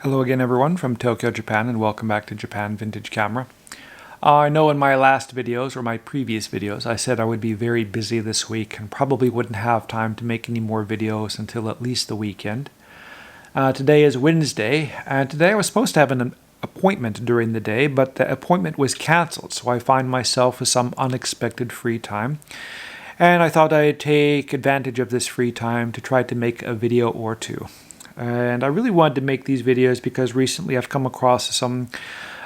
Hello again everyone from Tokyo, Japan, and welcome back to Japan Vintage Camera. I know in my last videos, or my previous videos, I said I would be very busy this week and probably wouldn't have time to make any more videos until at least the weekend. Today is Wednesday, and today I was supposed to have an appointment during the day, but the appointment was cancelled, so I find myself with some unexpected free time. And I thought I'd take advantage of this free time to try to make a video or two. And I really wanted to make these videos because recently I've come across some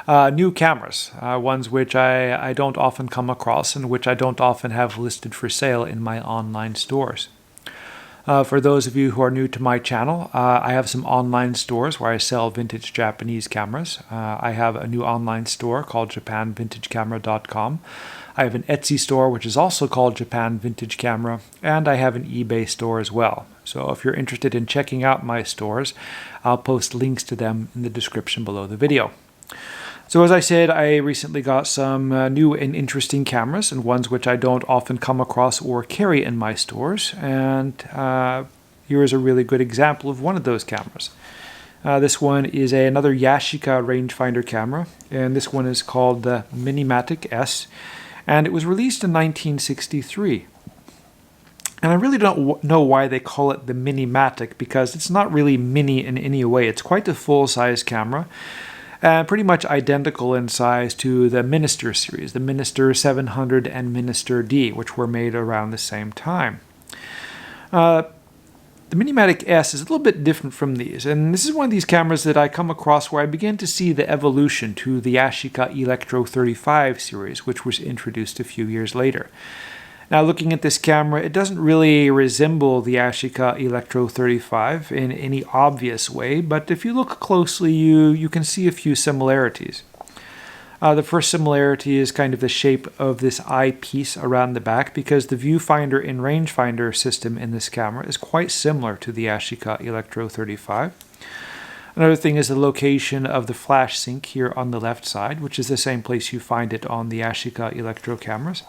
new cameras, ones which I don't often come across and which I don't often have listed for sale in my online stores. For those of you who are new to my channel, I have some online stores where I sell vintage Japanese cameras. I have a new online store called japanvintagecamera.com. I have an Etsy store which is also called Japan Vintage Camera, and I have an eBay store as well. So if you're interested in checking out my stores, I'll post links to them in the description below the video. So as I said, I recently got some new and interesting cameras, and ones which I don't often come across or carry in my stores. And here is a really good example of one of those cameras. This one is another Yashica rangefinder camera, and this one is called the Minimatic S, and it was released in 1963. And I really don't know why they call it the Minimatic, because it's not really mini in any way. It's quite a full-size camera, and pretty much identical in size to the Minister series, the Minister 700 and Minister D, which were made around the same time. The Minimatic S is a little bit different from these, and this is one of these cameras that I come across where I begin to see the evolution to the Yashica Electro 35 series, which was introduced a few years later. Now, looking at this camera, it doesn't really resemble the Yashica Electro 35 in any obvious way, but if you look closely, you can see a few similarities. The first similarity is kind of the shape of this eyepiece around the back, because the viewfinder and rangefinder system in this camera is quite similar to the Yashica Electro 35. Another thing is the location of the flash sync here on the left side, which is the same place you find it on the Yashica Electro cameras.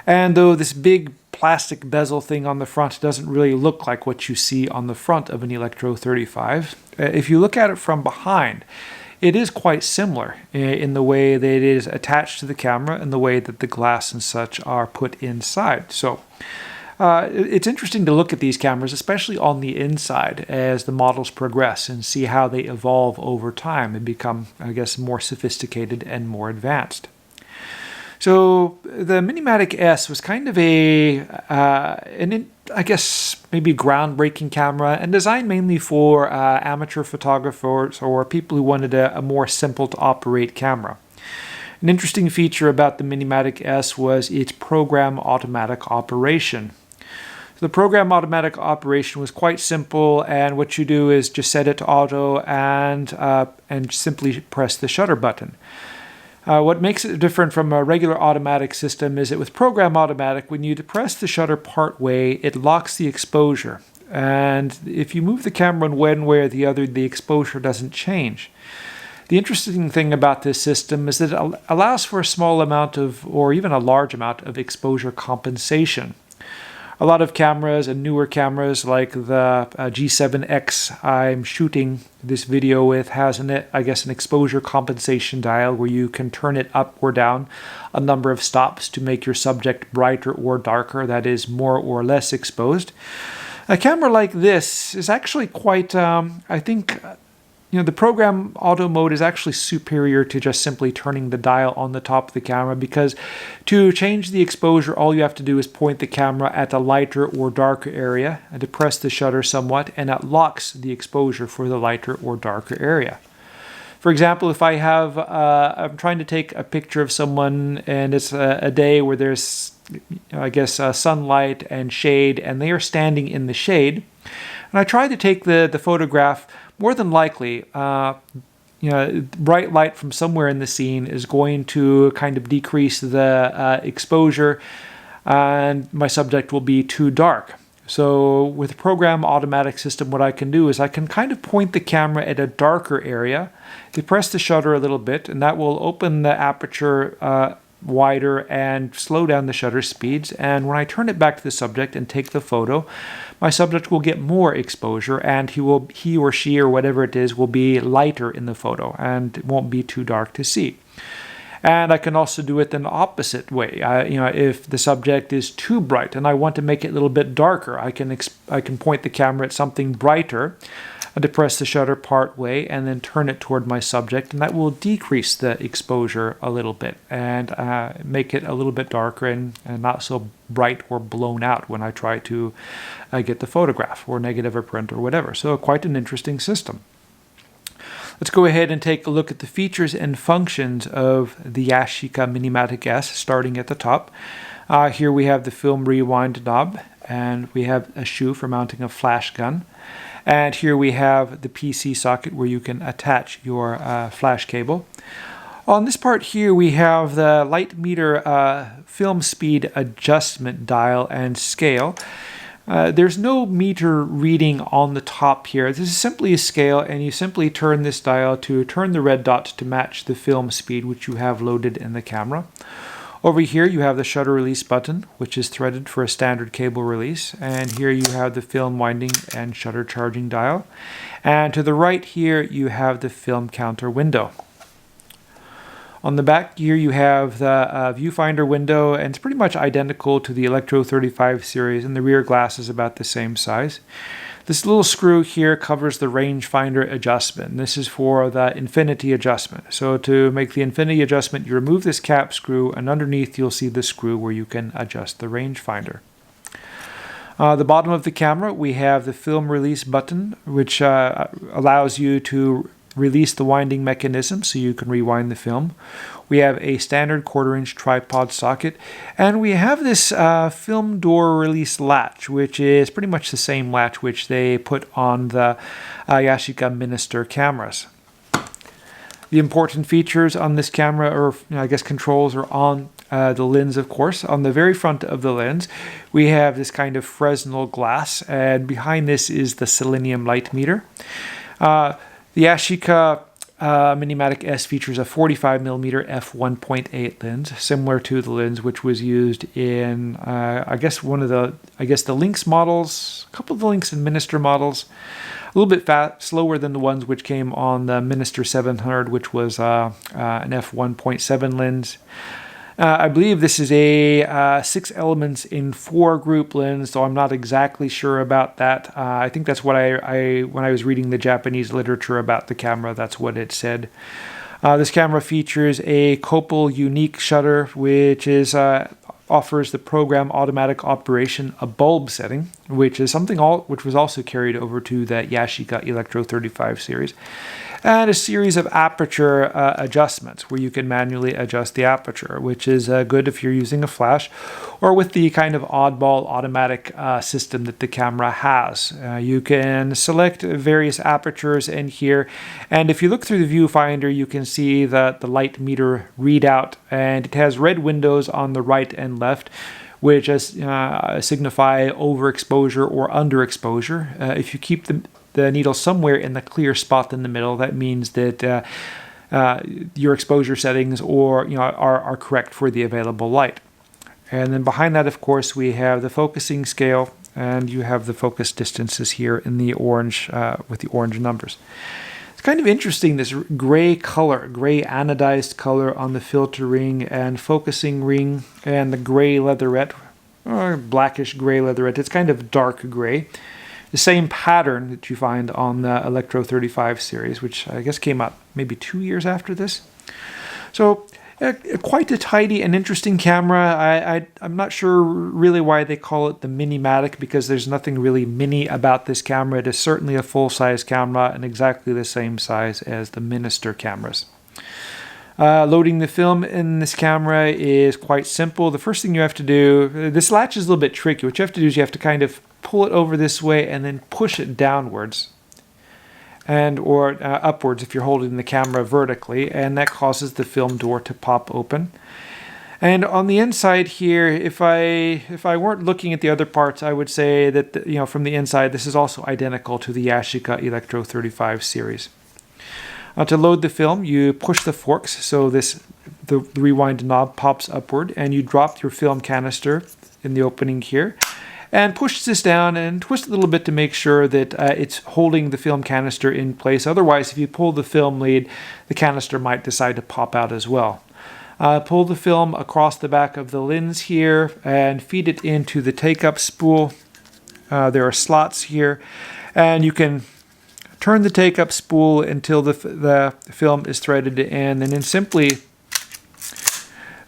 And though this big plastic bezel thing on the front doesn't really look like what you see on the front of an Electro 35, if you look at it from behind, it is quite similar in the way that it is attached to the camera and the way that the glass and such are put inside. So it's interesting to look at these cameras, especially on the inside, as the models progress and see how they evolve over time and become, I guess, more sophisticated and more advanced. So the Minimatic S was kind of I guess, maybe groundbreaking camera, and designed mainly for amateur photographers or people who wanted a more simple to operate camera. An interesting feature about the Minimatic S was its program automatic operation. So the program automatic operation was quite simple, and what you do is just set it to auto and simply press the shutter button. What makes it different from a regular automatic system is that with program automatic, when you depress the shutter part way, it locks the exposure. And if you move the camera in one way or the other, the exposure doesn't change. The interesting thing about this system is that it allows for a small amount of, or even a large amount of, exposure compensation. A lot of cameras and newer cameras like the G7X I'm shooting this video with has an exposure compensation dial where you can turn it up or down a number of stops to make your subject brighter or darker, that is, more or less exposed. A camera like this is actually quite, I think, the program auto mode is actually superior to just simply turning the dial on the top of the camera, because to change the exposure, all you have to do is point the camera at a lighter or darker area and depress the shutter somewhat, and it locks the exposure for the lighter or darker area. For example, if I'm trying to take a picture of someone and it's a day where there's, sunlight and shade, and they are standing in the shade, and I try to take the photograph, more than likely, bright light from somewhere in the scene is going to kind of decrease the exposure, and my subject will be too dark. So with the program automatic system, what I can do is I can kind of point the camera at a darker area, depress the shutter a little bit, and that will open the aperture wider and slow down the shutter speeds. And when I turn it back to the subject and take the photo, my subject will get more exposure, and he or she or whatever it is will be lighter in the photo, and it won't be too dark to see. And I can also do it in the opposite way. If the subject is too bright and I want to make it a little bit darker, I can point the camera at something brighter, depress the shutter part way, and then turn it toward my subject, and that will decrease the exposure a little bit and make it a little bit darker and not so bright or blown out when I try to get the photograph or negative or print or whatever. So quite an interesting system. Let's go ahead and take a look at the features and functions of the Yashica Minimatic S, starting at the top. Here we have the film rewind knob, and we have a shoe for mounting a flash gun. And here we have the PC socket where you can attach your flash cable. On this part here, we have the light meter film speed adjustment dial and scale. There's no meter reading on the top here. This is simply a scale, and you simply turn this dial to turn the red dot to match the film speed which you have loaded in the camera. Over here you have the shutter release button, which is threaded for a standard cable release, and here you have the film winding and shutter charging dial. And to the right here you have the film counter window. On the back here you have the viewfinder window, and it's pretty much identical to the Electro 35 series, and the rear glass is about the same size. This little screw here covers the rangefinder adjustment. This is for the infinity adjustment. So to make the infinity adjustment, you remove this cap screw, and underneath you'll see the screw where you can adjust the rangefinder. The bottom of the camera, we have the film release button, which allows you to release the winding mechanism so you can rewind the film. We have a standard 1/4-inch tripod socket, and we have this film door release latch, which is pretty much the same latch which they put on the Yashica Minister cameras. The important features on this camera, or I guess controls, are on the lens, of course. On the very front of the lens, we have this kind of Fresnel glass, and behind this is the selenium light meter. The Yashica Minimatic S features a 45mm f1.8 lens, similar to the lens which was used in, the Lynx models, a couple of the Lynx and Minister models. A little bit slower than the ones which came on the Minister 700, which was an f1.7 lens. I believe this is a 6 elements in 4 group lens, so I'm not exactly sure about that. I think that's what when I was reading the Japanese literature about the camera, that's what it said. This camera features a Copal unique shutter, which offers the program automatic operation a bulb setting, which is something which was also carried over to the Yashica Electro 35 series, and a series of aperture adjustments where you can manually adjust the aperture, which is good if you're using a flash or with the kind of oddball automatic system that the camera has. You can select various apertures in here, and if you look through the viewfinder, you can see the light meter readout, and it has red windows on the right and left, which signify overexposure or underexposure. If you keep the needle somewhere in the clear spot in the middle, that means that your exposure settings are correct for the available light. And then behind that, of course, we have the focusing scale, and you have the focus distances here in the orange with the orange numbers. It's kind of interesting, this gray color, gray anodized color on the filter ring and focusing ring, and the gray leatherette, or blackish gray leatherette. It's kind of dark gray. The same pattern that you find on the Electro 35 series, which I guess came out maybe 2 years after this. So quite a tidy and interesting camera. I'm not sure really why they call it the Minimatic, because there's nothing really mini about this camera. It is certainly a full-size camera and exactly the same size as the Minister cameras. Loading the film in this camera is quite simple. The first thing you have to do, this latch is a little bit tricky. What you have to do is you have to kind of pull it over this way and then push it downwards or upwards if you're holding the camera vertically, and that causes the film door to pop open. And on the inside here, if I weren't looking at the other parts, I would say that from the inside this is also identical to the Yashica Electro 35 series. To load the film, you push the forks so the rewind knob pops upward, and you drop your film canister in the opening here, and push this down and twist it a little bit to make sure that it's holding the film canister in place. Otherwise, if you pull the film lead, the canister might decide to pop out as well. Pull the film across the back of the lens here and feed it into the take-up spool. There are slots here, and you can turn the take-up spool until the film is threaded in, and then simply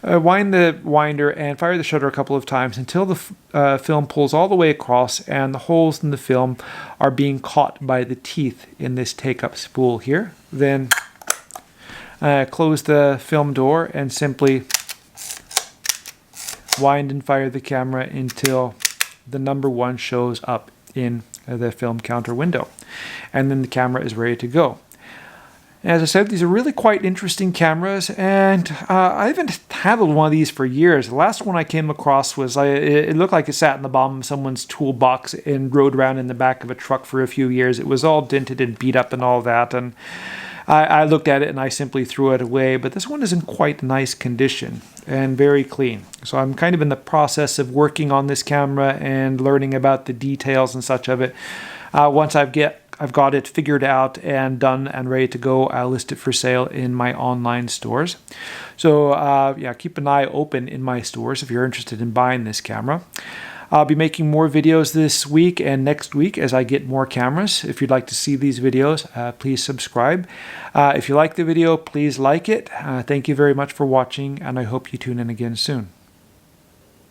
wind the winder and fire the shutter a couple of times until the film pulls all the way across and the holes in the film are being caught by the teeth in this take-up spool here. Then close the film door and simply wind and fire the camera until the number 1 shows up in the film counter window, and then the camera is ready to go. As I said, these are really quite interesting cameras, and I haven't handled one of these for years. The last one I came across was, it looked like it sat in the bottom of someone's toolbox and rode around in the back of a truck for a few years. It was all dented and beat up and all that, and I looked at it and I simply threw it away. But this one is in quite nice condition and very clean. So I'm kind of in the process of working on this camera and learning about the details and such of it. Once I've got it figured out and done and ready to go, I'll list it for sale in my online stores. So yeah, keep an eye open in my stores if you're interested in buying this camera. I'll be making more videos this week and next week as I get more cameras. If you'd like to see these videos, please subscribe. If you like the video, please like it. Thank you very much for watching, and I hope you tune in again soon.